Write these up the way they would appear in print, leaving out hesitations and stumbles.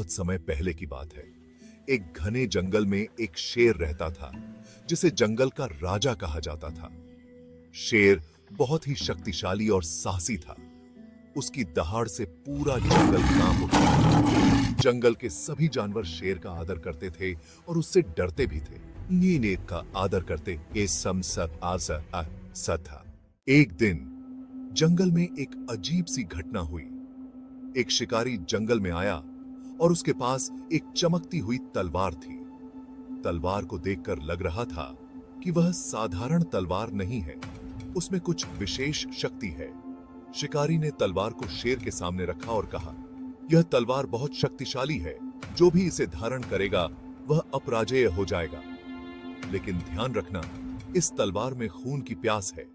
बहुत समय पहले की बात है। एक घने जंगल में एक शेर रहता था, जिसे जंगल का राजा कहा जाता था। शेर बहुत ही शक्तिशाली और साहसी था। उसकी दहाड़ से पूरा जंगल कांप उठा। जंगल के सभी जानवर शेर का आदर करते थे और उससे डरते भी थे। नीने का आदर करते ये था। एक दिन जंगल में एक अजीब सी घटना हुई। एक शिकारी जंगल में आया और उसके पास एक चमकती हुई तलवार थी। तलवार को देखकर लग रहा था कि वह साधारण तलवार नहीं है, उसमें कुछ विशेष शक्ति है। शिकारी ने तलवार को शेर के सामने रखा और कहा, यह तलवार बहुत शक्तिशाली है, जो भी इसे धारण करेगा वह अपराजेय हो जाएगा। लेकिन ध्यान रखना, इस तलवार में खून की प्यास है।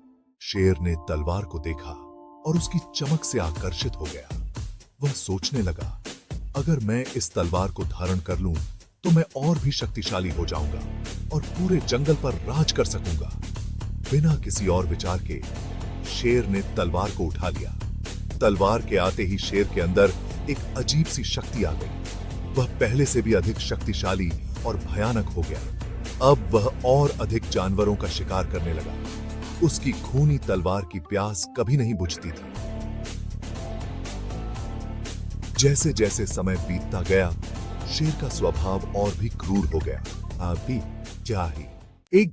शेर ने तलवार को देखा और उसकी चमक से आकर्षित हो गया। वह सोचने लगा, अगर मैं इस तलवार को धारण कर लूं तो मैं और भी शक्तिशाली हो जाऊंगा और पूरे जंगल पर राज कर सकूंगा। बिना किसी और विचार के शेर ने तलवार को उठा लिया। तलवार के आते ही शेर के अंदर एक अजीब सी शक्ति आ गई। वह पहले से भी अधिक शक्तिशाली और भयानक हो गया। अब वह और अधिक जानवरों का शिकार करने लगा। उसकी खूनी तलवार की प्यास कभी नहीं बुझती थी। जैसे जैसे समय बीतता गया, शेर का स्वभाव और भी क्रूर हो गया। अभी क्या ही एक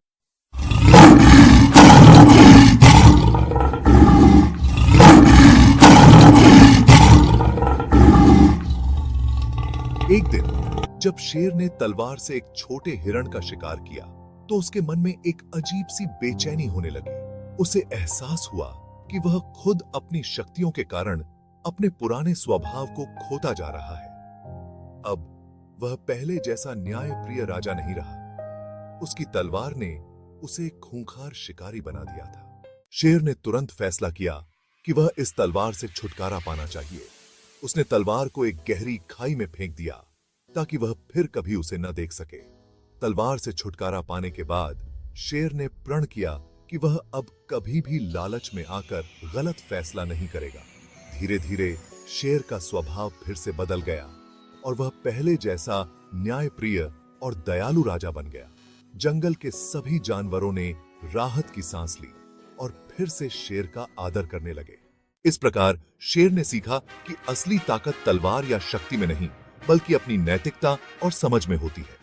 दिन जब शेर ने तलवार से एक छोटे हिरण का शिकार किया, तो उसके मन में एक अजीब सी बेचैनी होने लगी। उसे एहसास हुआ कि वह खुद अपनी शक्तियों के कारण अपने पुराने स्वभाव को खोता जा रहा है। अब वह पहले जैसा न्यायप्रिय राजा नहीं रहा। उसकी तलवार ने उसे एक खूंखार शिकारी बना दिया था। शेर ने तुरंत फैसला किया कि वह इस तलवार से छुटकारा पाना चाहिए। उसने तलवार को एक गहरी खाई में फेंक दिया ताकि वह फिर कभी उसे न देख सके। तलवार से छुटकारा पाने के बाद शेर ने प्रण किया कि वह अब कभी भी लालच में आकर गलत फैसला नहीं करेगा। धीरे धीरे शेर का स्वभाव फिर से बदल गया और वह पहले जैसा न्यायप्रिय और दयालु राजा बन गया। जंगल के सभी जानवरों ने राहत की सांस ली और फिर से शेर का आदर करने लगे। इस प्रकार शेर ने सीखा कि असली ताकत तलवार या शक्ति में नहीं, बल्कि अपनी नैतिकता और समझ में होती है।